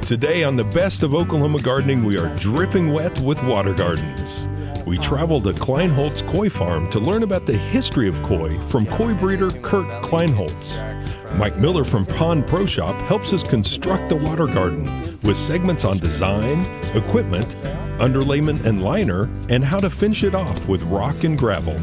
Today on the Best of Oklahoma Gardening, we are dripping wet with water gardens. We travel to Kleinholtz Koi Farm to learn about the history of koi from koi breeder Kurt Kleinholtz. Mike Miller from Pond Pro Shop helps us construct a water garden with segments on design, equipment, underlayment and liner, and how to finish it off with rock and gravel.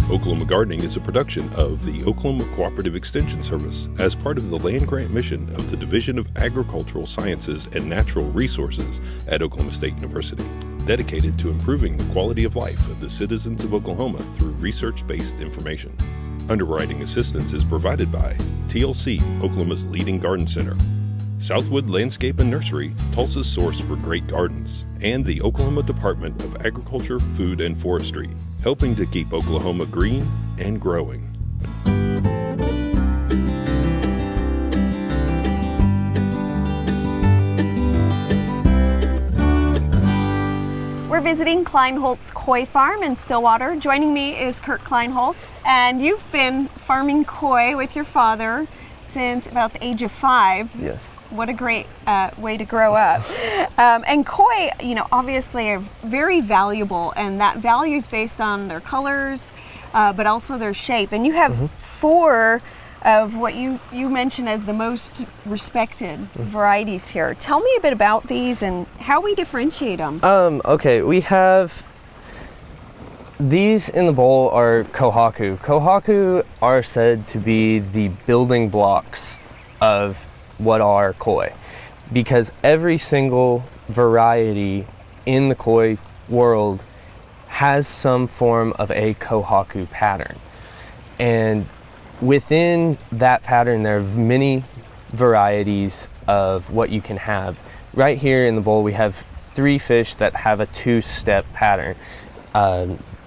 Oklahoma Gardening is a production of the Oklahoma Cooperative Extension Service as part of the land grant mission of the Division of Agricultural Sciences and Natural Resources at Oklahoma State University, dedicated to improving the quality of life of the citizens of Oklahoma through research-based information. Underwriting assistance is provided by TLC, Oklahoma's leading garden center, Southwood Landscape and Nursery, Tulsa's source for great gardens, and the Oklahoma Department of Agriculture, Food, and Forestry, helping to keep Oklahoma green and growing. We're visiting Kleinholtz Koi Farm in Stillwater. Joining me is Kurt Kleinholtz, and you've been farming koi with your father since about the age of 5. Yes. What a great way to grow up. And koi, you know, obviously are very valuable, and that value is based on their colors, but also their shape. And you have 4 of what you mentioned as the most respected varieties here. Tell me a bit about these and how we differentiate them. Okay, we have these in the bowl are kohaku. Kohaku are said to be the building blocks of what are koi, because every single variety in the koi world has some form of a kohaku pattern. And within that pattern, there are many varieties of what you can have. Right here in the bowl, we have 3 fish that have a 2-step pattern.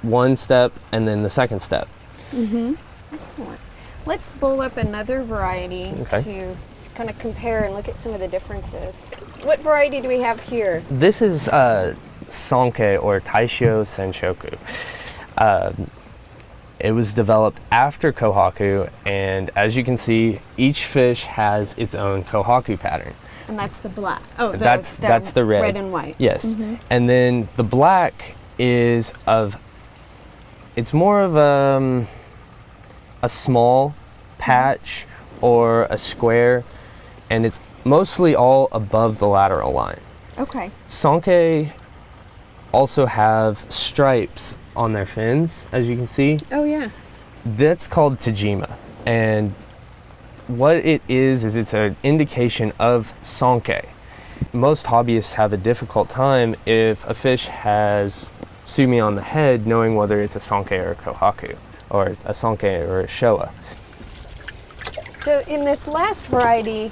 1 step and then the 2nd step. Excellent. Let's bowl up another variety to kind of compare and look at some of the differences. What variety do we have here? This is Sanke, or Taishio Senshoku. It was developed after kohaku, and as you can see, each fish has its own kohaku pattern. And that's the black. Oh, that's the red. Red and white. Yes. And then the black is it's more of a small patch or a square, and it's mostly all above the lateral line. Okay. Sanke also have stripes on their fins, as you can see. Oh yeah. That's called tajima, and what it is it's an indication of Sanke. Most hobbyists have a difficult time if a fish has sumi on the head knowing whether it's a Sanke or a kohaku, or a Sanke or a Showa. So in this last variety,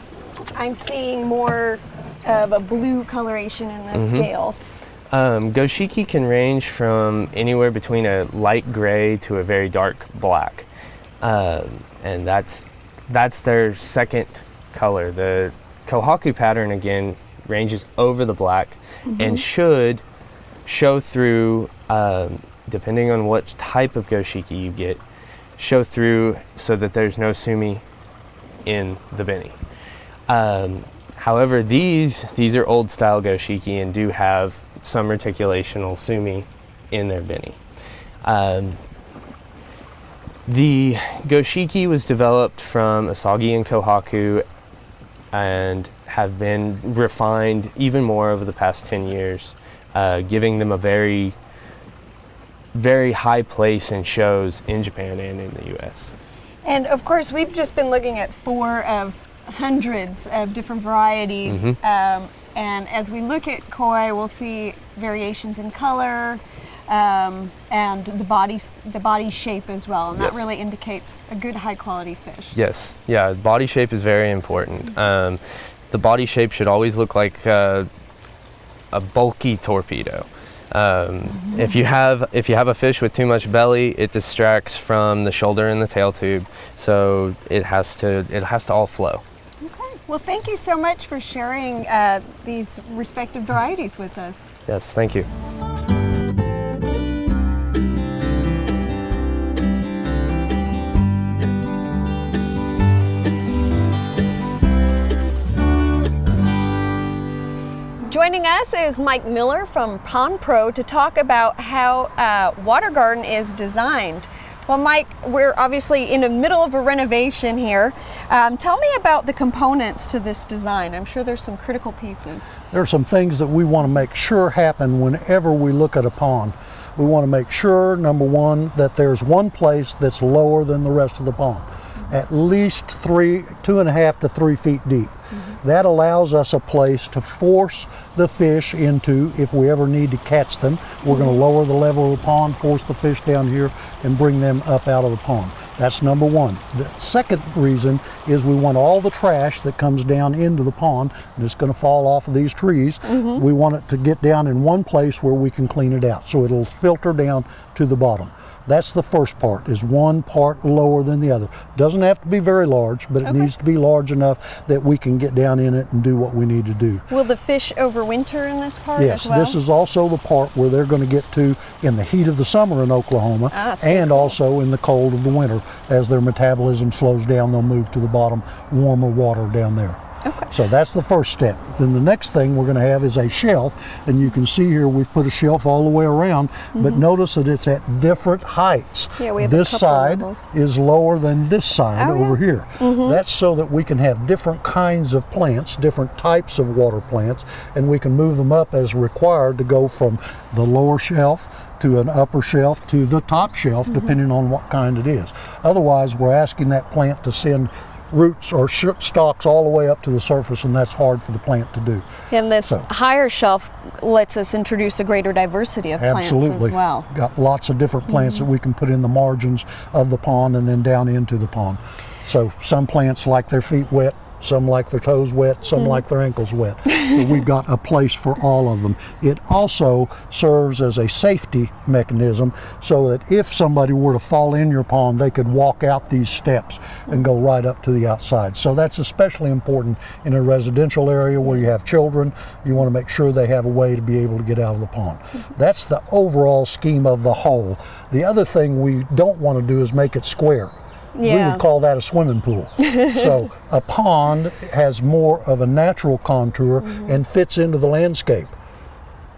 I'm seeing more of a blue coloration in the scales. Goshiki can range from anywhere between a light gray to a very dark black, and that's their 2nd color. The kohaku pattern again ranges over the black and should show through, depending on what type of goshiki you get, show through so that there's no sumi in the beni. However, these are old style goshiki and do have some reticulational sumi in their beni. The goshiki was developed from asagi and kohaku and have been refined even more over the past 10 years, giving them a very, very high place in shows in Japan and in the US. And of course, we've just been looking at 4 of hundreds of different varieties. And as we look at koi, we'll see variations in color and the body shape as well. And that really indicates a good high quality fish. Yes, yeah, body shape is very important. The body shape should always look like a bulky torpedo. If you have a fish with too much belly, it distracts from the shoulder and the tail tube, so it has to all flow. Okay. Well, thank you so much for sharing these respective varieties with us. Yes, thank you. Joining us is Mike Miller from Pond Pro to talk about how Water Garden is designed. Well, Mike, we're obviously in the middle of a renovation here. Tell me about the components to this design. I'm sure there's some critical pieces. There are some things that we want to make sure happen whenever we look at a pond. We want to make sure, number one, that there's one place that's lower than the rest of the pond. At least 2.5 to 3 feet deep. That allows us a place to force the fish into if we ever need to catch them. We're going to lower the level of the pond, force the fish down here, and bring them up out of the pond. That's number one. The second reason is we want all the trash that comes down into the pond, and it's going to fall off of these trees, we want it to get down in one place where we can clean it out, so it'll filter down to the bottom. That's the first part, is one part lower than the other. Doesn't have to be very large, but it needs to be large enough that we can get down in it and do what we need to do. Will the fish overwinter in this part as well? Yes, this is also the part where they're going to get to in the heat of the summer in Oklahoma, and also in the cold of the winter. As their metabolism slows down, they'll move to the bottom, warmer water down there. Okay. So that's the first step. Then the next thing we're going to have is a shelf, and you can see here we've put a shelf all the way around, but notice that it's at different heights. Yeah, we have this a couple side levels. is lower than this side over here. That's so that we can have different kinds of plants, different types of water plants, and we can move them up as required to go from the lower shelf to an upper shelf to the top shelf, depending on what kind it is. Otherwise, we're asking that plant to send roots or stalks all the way up to the surface, and that's hard for the plant to do. And this higher shelf lets us introduce a greater diversity of plants as well. Got lots of different plants that we can put in the margins of the pond and then down into the pond. So some plants like their feet wet, some like their toes wet, some like their ankles wet. So we've got a place for all of them. It also serves as a safety mechanism so that if somebody were to fall in your pond, they could walk out these steps and go right up to the outside. So that's especially important in a residential area where you have children. You want to make sure they have a way to be able to get out of the pond. That's the overall scheme of the whole. The other thing we don't want to do is make it square. We would call that a swimming pool. So a pond has more of a natural contour and fits into the landscape.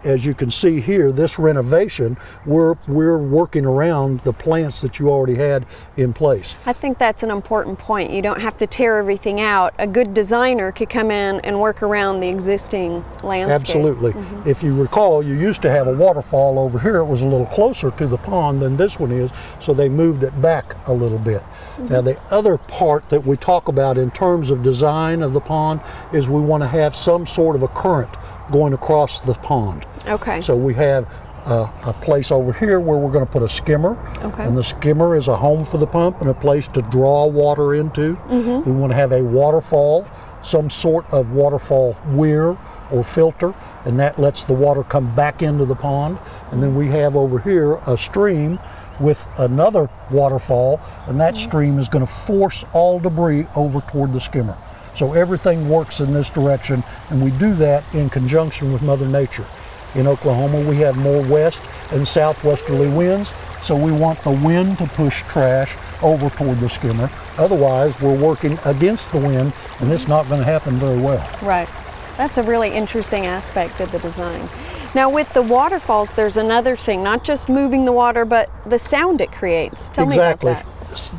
As you can see here, this renovation, we're working around the plants that you already had in place. I think that's an important point. You don't have to tear everything out. A good designer could come in and work around the existing landscape. Absolutely. If you recall, you used to have a waterfall over here. It was a little closer to the pond than this one is, so they moved it back a little bit. Now the other part that we talk about in terms of design of the pond is we want to have some sort of a current going across the pond. Okay. So we have a place over here where we're going to put a skimmer, and the skimmer is a home for the pump and a place to draw water into. We want to have a waterfall, some sort of waterfall weir or filter, and that lets the water come back into the pond. And then we have over here a stream with another waterfall, and that stream is going to force all debris over toward the skimmer. So everything works in this direction, and we do that in conjunction with Mother Nature. In Oklahoma, we have more west and southwesterly winds, so we want the wind to push trash over toward the skimmer. Otherwise, we're working against the wind, and it's not going to happen very well. Right. That's a really interesting aspect of the design. Now with the waterfalls, there's another thing, not just moving the water, but the sound it creates. Tell me about that.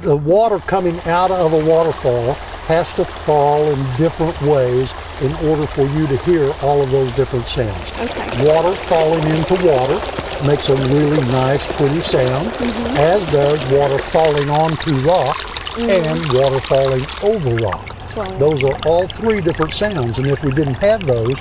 The water coming out of a waterfall has to fall in different ways in order for you to hear all of those different sounds. Water falling into water makes a really nice, pretty sound, as does water falling onto rock and water falling over rock. flowing. Those are all three different sounds, and if we didn't have those,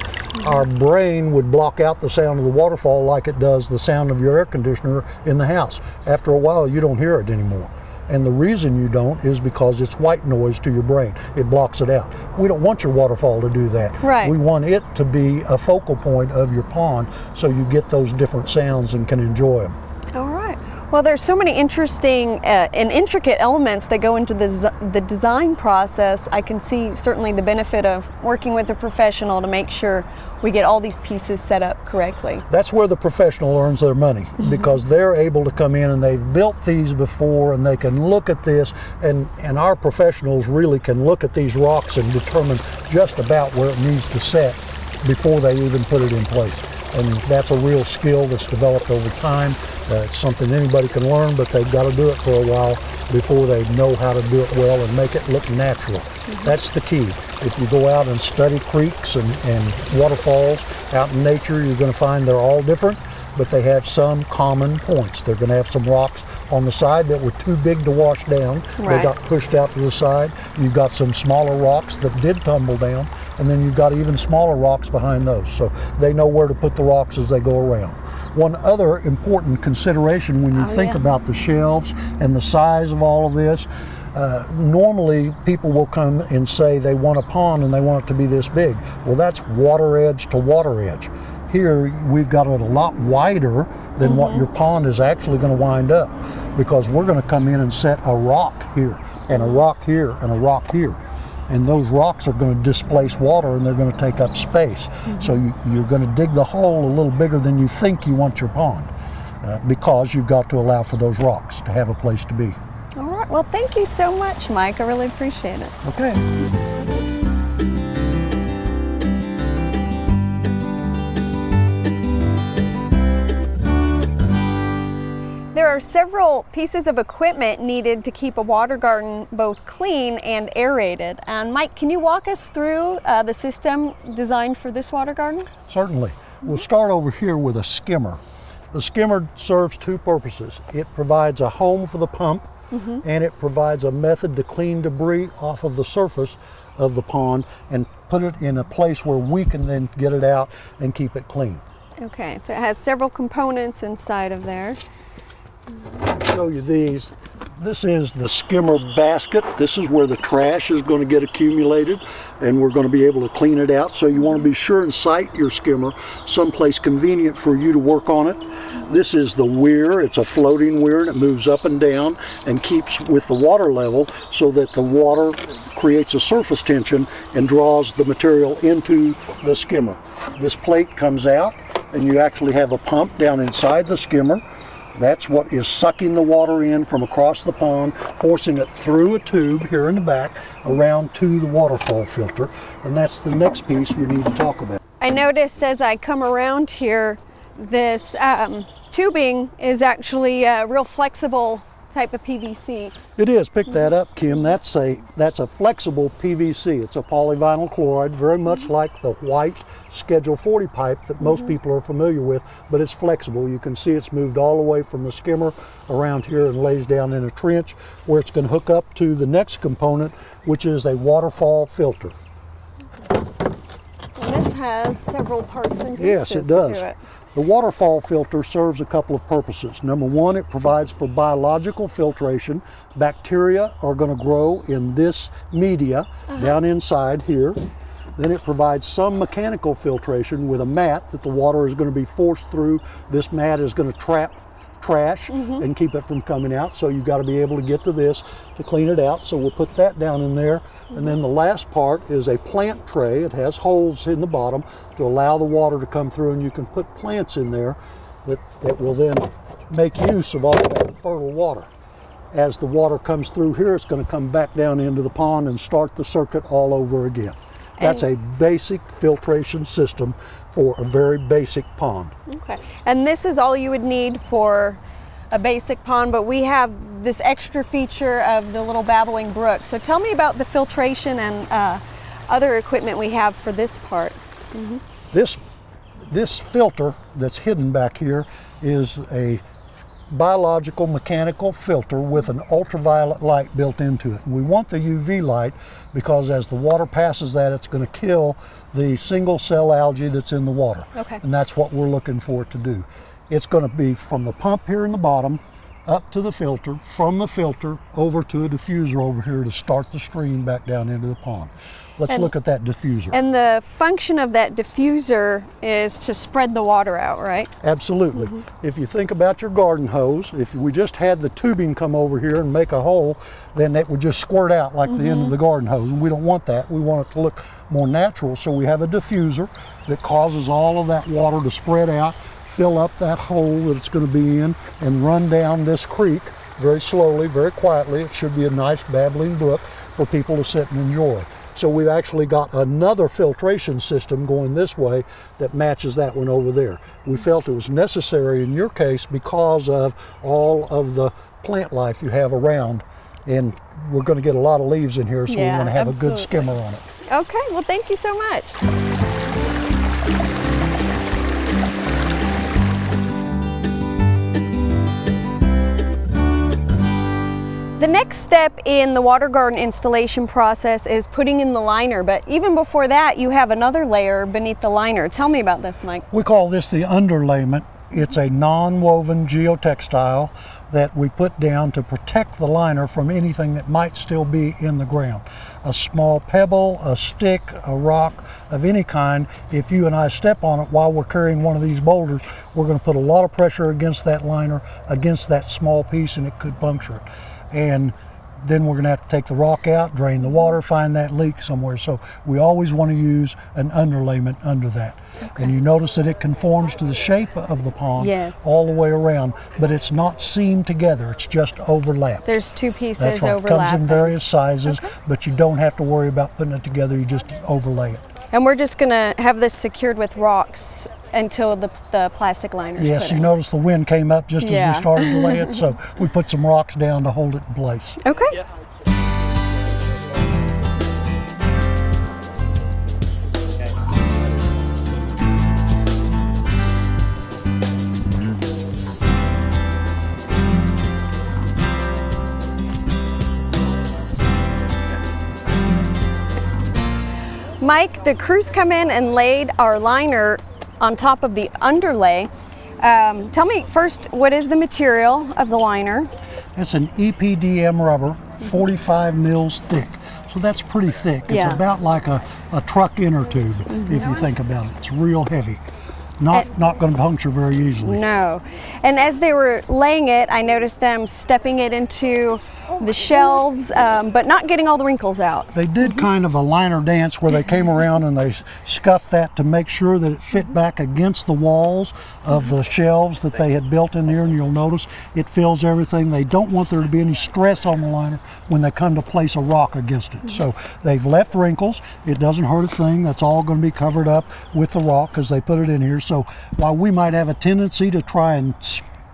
our brain would block out the sound of the waterfall like it does the sound of your air conditioner in the house. After a while, you don't hear it anymore. And the reason you don't is because it's white noise to your brain. It blocks it out. We don't want your waterfall to do that. Right. We want it to be a focal point of your pond so you get those different sounds and can enjoy them. All right. Well, there's so many interesting and intricate elements that go into the design process. I can see certainly the benefit of working with a professional to make sure we get all these pieces set up correctly. That's where the professional earns their money, because they're able to come in and they've built these before and they can look at this, and our professionals really can look at these rocks and determine just about where it needs to set before they even put it in place. And that's a real skill that's developed over time. It's something anybody can learn, but they've got to do it for a while before they know how to do it well and make it look natural. That's the key. If you go out and study creeks and waterfalls out in nature, you're going to find they're all different, but they have some common points. They're going to have some rocks on the side that were too big to wash down. Right. They got pushed out to the side. You've got some smaller rocks that did tumble down, and then you've got even smaller rocks behind those. So they know where to put the rocks as they go around. One other important consideration when you think about the shelves and the size of all of this, normally people will come and say they want a pond and they want it to be this big. Well, that's water edge to water edge. Here we've got it a lot wider than what your pond is actually going to wind up, because we're going to come in and set a rock here and a rock here and a rock here. And those rocks are going to displace water and they're going to take up space. So you're going to dig the hole a little bigger than you think you want your pond, because you've got to allow for those rocks to have a place to be. All right. Well, thank you so much, Mike. I really appreciate it. Okay. There are several pieces of equipment needed to keep a water garden both clean and aerated. And Mike, can you walk us through the system designed for this water garden? Certainly. We'll start over here with a skimmer. The skimmer serves two purposes. It provides a home for the pump, and it provides a method to clean debris off of the surface of the pond and put it in a place where we can then get it out and keep it clean. Okay, so it has several components inside of there. I'll show you these. This is the skimmer basket. This is where the trash is going to get accumulated, and we're going to be able to clean it out. So you want to be sure and site your skimmer someplace convenient for you to work on it. This is the weir. It's a floating weir, and it moves up and down and keeps with the water level so that the water creates a surface tension and draws the material into the skimmer. This plate comes out, and you actually have a pump down inside the skimmer. That's what is sucking the water in from across the pond, forcing it through a tube here in the back around to the waterfall filter. And that's the next piece we need to talk about. I noticed as I come around here, this tubing is actually a real flexible type of PVC. It is. Pick that up, Kim. That's a flexible PVC. It's a polyvinyl chloride, very much like the white Schedule 40 pipe that most people are familiar with, but it's flexible. You can see it's moved all the way from the skimmer around here and lays down in a trench where it's going to hook up to the next component, which is a waterfall filter. And this has several parts and pieces. Yes, it does. To it. The waterfall filter serves a couple of purposes. Number one, it provides for biological filtration. Bacteria are going to grow in this media down inside here. Then it provides some mechanical filtration with a mat that the water is going to be forced through. This mat is going to trap trash and keep it from coming out. So you've got to be able to get to this to clean it out. So we'll put that down in there. And then the last part is a plant tray. It has holes in the bottom to allow the water to come through, and you can put plants in there that will then make use of all that fertile water. As the water comes through here, it's going to come back down into the pond and start the circuit all over again. That's a basic filtration system for a very basic pond. Okay, and this is all you would need for a basic pond, but we have this extra feature of the little babbling brook. So tell me about the filtration and other equipment we have for this part. This filter that's hidden back here is a biological mechanical filter with an ultraviolet light built into it. And we want the UV light because as the water passes that, it's going to kill the single cell algae that's in the water. Okay. And that's what we're looking for it to do. It's going to be from the pump here in the bottom up to the filter, from the filter over to a diffuser over here to start the stream back down into the pond. Let's look at that diffuser. And the function of that diffuser is to spread the water out, right? Absolutely. If you think about your garden hose, if we just had the tubing come over here and make a hole, then it would just squirt out like the end of the garden hose. And we don't want that. We want it to look more natural. So we have a diffuser that causes all of that water to spread out, fill up that hole that it's going to be in, and run down this creek very slowly, very quietly. It should be a nice babbling brook for people to sit and enjoy. So we've actually got another filtration system going this way that matches that one over there. We felt it was necessary in your case because of all of the plant life you have around, and we're going to get a lot of leaves in here, so we want to have a good skimmer on it. Okay, well thank you so much. The next step in the water garden installation process is putting in the liner, but even before that you have another layer beneath the liner. Tell me about this, Mike. We call this the underlayment. It's a non-woven geotextile that we put down to protect the liner from anything that might still be in the ground. A small pebble, a stick, a rock of any kind, if you and I step on it while we're carrying one of these boulders, we're going to put a lot of pressure against that liner, against that small piece, and it could puncture it. And then we're going to have to take the rock out, drain the water, find that leak somewhere. So we always want to use an underlayment under that. Okay. And you notice that it conforms to the shape of the pond all the way around, but it's not seamed together, it's just overlapped. There's two pieces That's right. overlapping. It comes in various sizes, but you don't have to worry about putting it together, you just overlay it. And we're just going to have this secured with rocks until the plastic liner. Yes, you notice the wind came up just as we started to lay it, so we put some rocks down to hold it in place. Okay. Yeah. Mike, the crews come in and laid our liner on top of the underlay. Tell me first, what is the material of the liner? It's an EPDM rubber, 45 mils thick. So that's pretty thick. It's about like a truck inner tube, if you think about it. It's real heavy. Not going to puncture very easily. No. And as they were laying it, I noticed them stepping it into the shelves, but not getting all the wrinkles out. They did kind of a liner dance where they came around and they scuffed that to make sure that it fit back against the walls of the shelves that they had built in here, and you'll notice it fills everything. They don't want there to be any stress on the liner when they come to place a rock against it. So they've left wrinkles. It doesn't hurt a thing. That's all going to be covered up with the rock because they put it in here. So while we might have a tendency to try and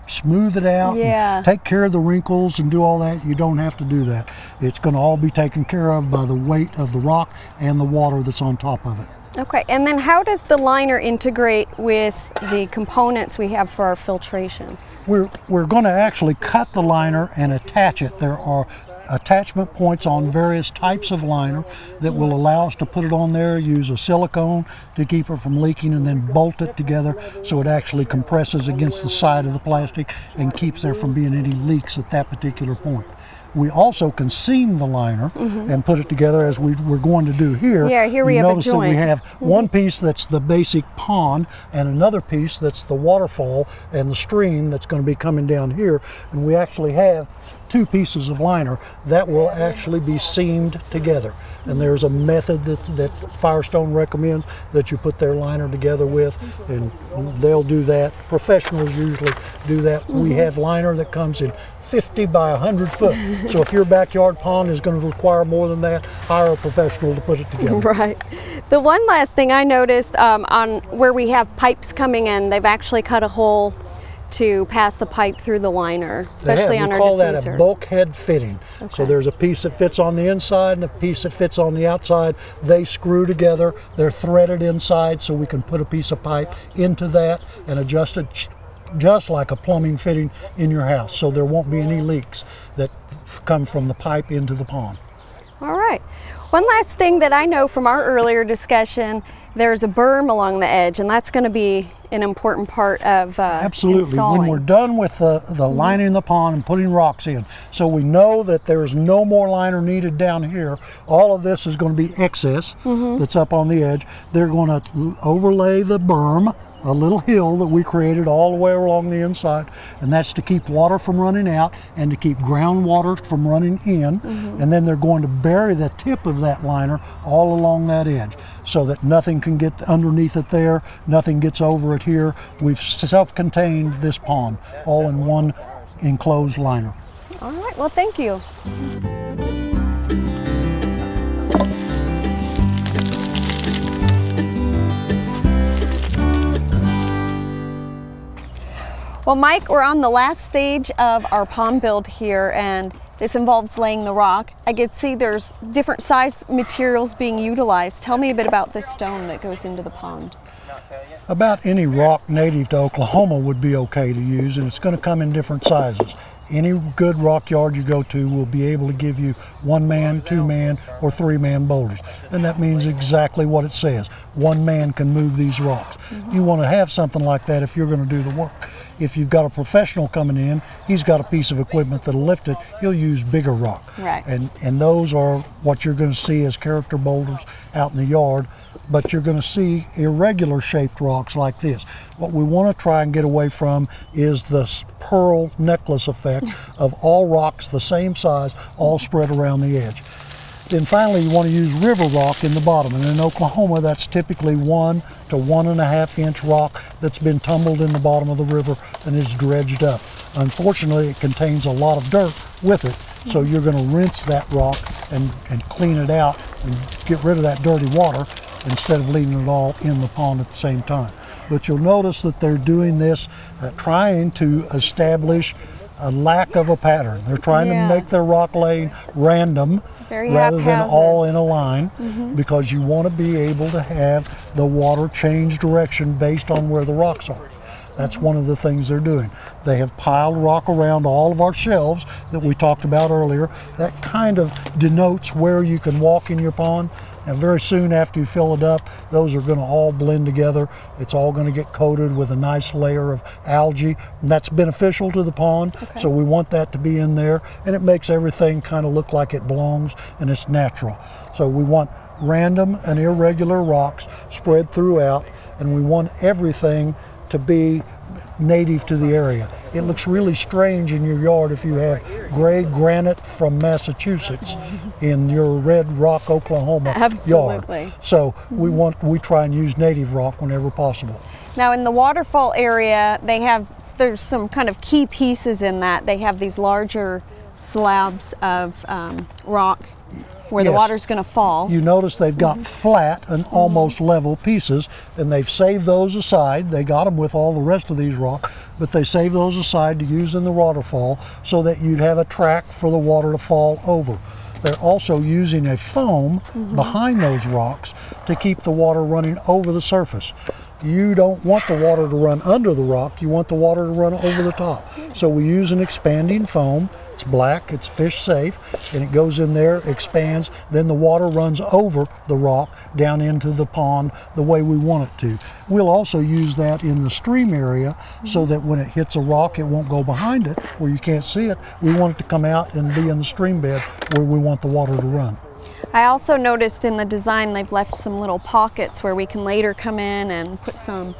smooth it out and take care of the wrinkles and do all that, you don't have to do that. It's going to all be taken care of by the weight of the rock and the water that's on top of it. Okay, and then how does the liner integrate with the components we have for our filtration? We're going to actually cut the liner and attach it. There are attachment points on various types of liner that will allow us to put it on there, use a silicone to keep it from leaking, and then bolt it together so it actually compresses against the side of the plastic and keeps there from being any leaks at that particular point. We also can seam the liner and put it together as we're going to do here. Yeah, here we have a joint. Notice that we have one piece that's the basic pond and another piece that's the waterfall and the stream that's going to be coming down here. And we actually have two pieces of liner that will actually be seamed together. And there's a method that Firestone recommends that you put their liner together with, and they'll do that. Professionals usually do that. We have liner that comes in 50 by 100 foot. So if your backyard pond is going to require more than that, hire a professional to put it together. Right. The one last thing I noticed on where we have pipes coming in, they've actually cut a hole to pass the pipe through the liner, especially on our diffuser. We call that a bulkhead fitting. Okay. So there's a piece that fits on the inside and a piece that fits on the outside. They screw together. They're threaded inside, so we can put a piece of pipe into that and adjust it just like a plumbing fitting in your house, so there won't be any leaks that come from the pipe into the pond. All right. One last thing that I know from our earlier discussion, there's a berm along the edge, and that's going to be an important part of Absolutely. installing. When we're done with the lining the pond and putting rocks in, so we know that there's no more liner needed down here, all of this is going to be excess that's up on the edge. They're going to overlay the berm, a little hill that we created all the way along the inside, and that's to keep water from running out and to keep groundwater from running in. And then they're going to bury the tip of that liner all along that edge so that nothing can get underneath it there, nothing gets over it here. We've self-contained this pond all in one enclosed liner. All right, well, thank you. Well, Mike, we're on the last stage of our pond build here, and this involves laying the rock. I could see there's different size materials being utilized. Tell me a bit about this stone that goes into the pond. About any rock native to Oklahoma would be okay to use, and it's going to come in different sizes. Any good rock yard you go to will be able to give you 1-man, 2-man, or 3-man boulders. And that means exactly what it says. 1 man can move these rocks. You want to have something like that if you're going to do the work. If you've got a professional coming in, he's got a piece of equipment that'll lift it, he'll use bigger rock. Right. And those are what you're going to see as character boulders out in the yard, but you're going to see irregular shaped rocks like this. What we want to try and get away from is this pearl necklace effect of all rocks the same size, all spread around the edge. Then finally, you want to use river rock in the bottom, and in Oklahoma that's typically 1 to 1.5 inch rock that's been tumbled in the bottom of the river and is dredged up. Unfortunately, it contains a lot of dirt with it, so you're going to rinse that rock and clean it out and get rid of that dirty water instead of leaving it all in the pond at the same time. But you'll notice that they're doing this trying to establish a lack of a pattern. They're trying to make their rock laying random rather than all in a line, because you want to be able to have the water change direction based on where the rocks are. That's one of the things they're doing. They have piled rock around all of our shelves that we talked about earlier. That kind of denotes where you can walk in your pond. And very soon after you fill it up, those are going to all blend together. It's all going to get coated with a nice layer of algae, and that's beneficial to the pond. So we want that to be in there, and it makes everything kind of look like it belongs and it's natural. So we want random and irregular rocks spread throughout, and we want everything to be native to the area. It looks really strange in your yard if you have gray granite from Massachusetts in your red rock Oklahoma yard. So we try and use native rock whenever possible. Now in the waterfall area, there's some kind of key pieces in that. They have these larger slabs of rock where the water's going to fall. You notice they've got flat and almost level pieces, and they've saved those aside. They got them with all the rest of these rocks, but they save those aside to use in the waterfall so that you'd have a track for the water to fall over. They're also using a foam behind those rocks to keep the water running over the surface. You don't want the water to run under the rock, you want the water to run over the top. So we use an expanding foam. It's black, it's fish safe, and it goes in there, expands, then the water runs over the rock down into the pond the way we want it to. We'll also use that in the stream area so that when it hits a rock, it won't go behind it where you can't see it. We want it to come out and be in the stream bed where we want the water to run. I also noticed in the design they've left some little pockets where we can later come in and put some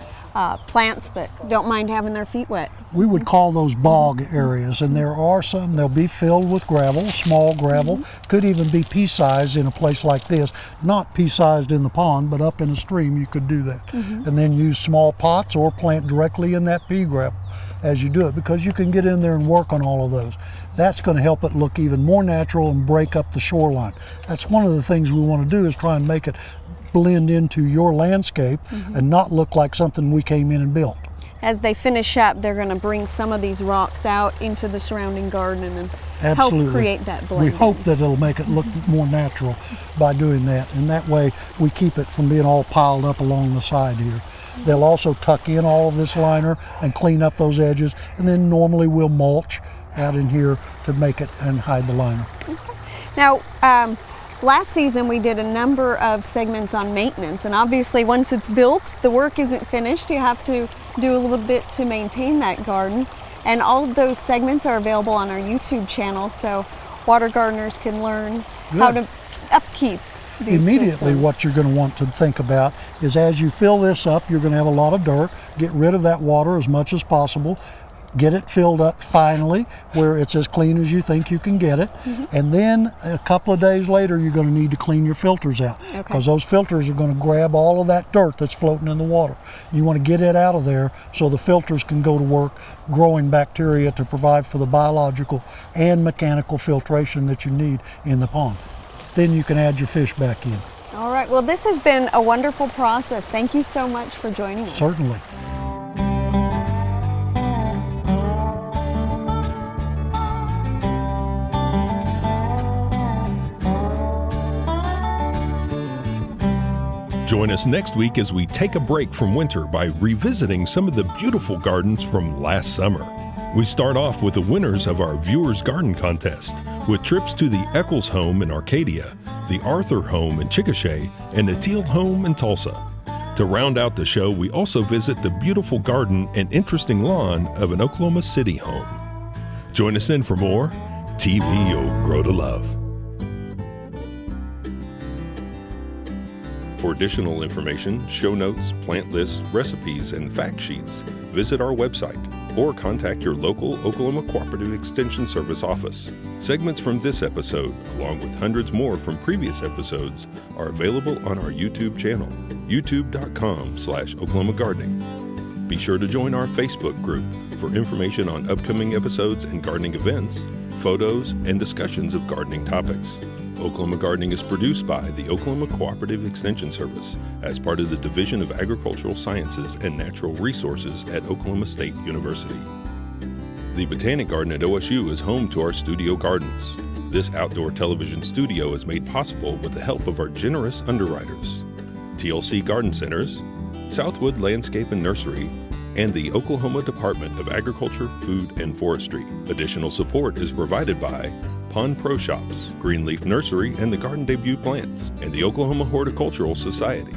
plants that don't mind having their feet wet. We would call those bog areas, and there are some. They'll be filled with gravel, small gravel, could even be pea-sized in a place like this. Not pea-sized in the pond, but up in a stream you could do that. And then use small pots or plant directly in that pea gravel as you do it, because you can get in there and work on all of those. That's going to help it look even more natural and break up the shoreline. That's one of the things we want to do, is try and make it blend into your landscape and not look like something we came in and built. As they finish up, they're going to bring some of these rocks out into the surrounding garden and help create that blend. We hope that it'll make it look more natural by doing that, and that way we keep it from being all piled up along the side here. They'll also tuck in all of this liner and clean up those edges, and then normally we'll mulch out in here to make it and hide the liner. Now, last season we did a number of segments on maintenance, and obviously once it's built, the work isn't finished. You have to do a little bit to maintain that garden. And all of those segments are available on our YouTube channel, so water gardeners can learn how to upkeep these Immediately systems. what you're going to want to think about is, as you fill this up, you're going to have a lot of dirt. Get rid of that water as much as possible. Get it filled up finally where it's as clean as you think you can get it. And then a couple of days later, you're going to need to clean your filters out, because those filters are going to grab all of that dirt that's floating in the water. You want to get it out of there so the filters can go to work growing bacteria to provide for the biological and mechanical filtration that you need in the pond. Then you can add your fish back in. All right, well, this has been a wonderful process. Thank you so much for joining us. Certainly. Join us next week as we take a break from winter by revisiting some of the beautiful gardens from last summer. We start off with the winners of our Viewers Garden Contest, with trips to the Eccles home in Arcadia, the Arthur home in Chickasha, and the Teal home in Tulsa. To round out the show, we also visit the beautiful garden and interesting lawn of an Oklahoma City home. Join us then for more TV You'll Grow to Love. For additional information, show notes, plant lists, recipes, and fact sheets, visit our website or contact your local Oklahoma Cooperative Extension Service office. Segments from this episode, along with hundreds more from previous episodes, are available on our YouTube channel, youtube.com/Oklahoma Gardening. Be sure to join our Facebook group for information on upcoming episodes and gardening events, photos, and discussions of gardening topics. Oklahoma Gardening is produced by the Oklahoma Cooperative Extension Service as part of the Division of Agricultural Sciences and Natural Resources at Oklahoma State University. The Botanic Garden at OSU is home to our studio gardens. This outdoor television studio is made possible with the help of our generous underwriters: TLC Garden Centers, Southwood Landscape and Nursery, and the Oklahoma Department of Agriculture, Food, and Forestry. Additional support is provided by Pond Pro Shops, Greenleaf Nursery and the Garden Debut Plants, and the Oklahoma Horticultural Society.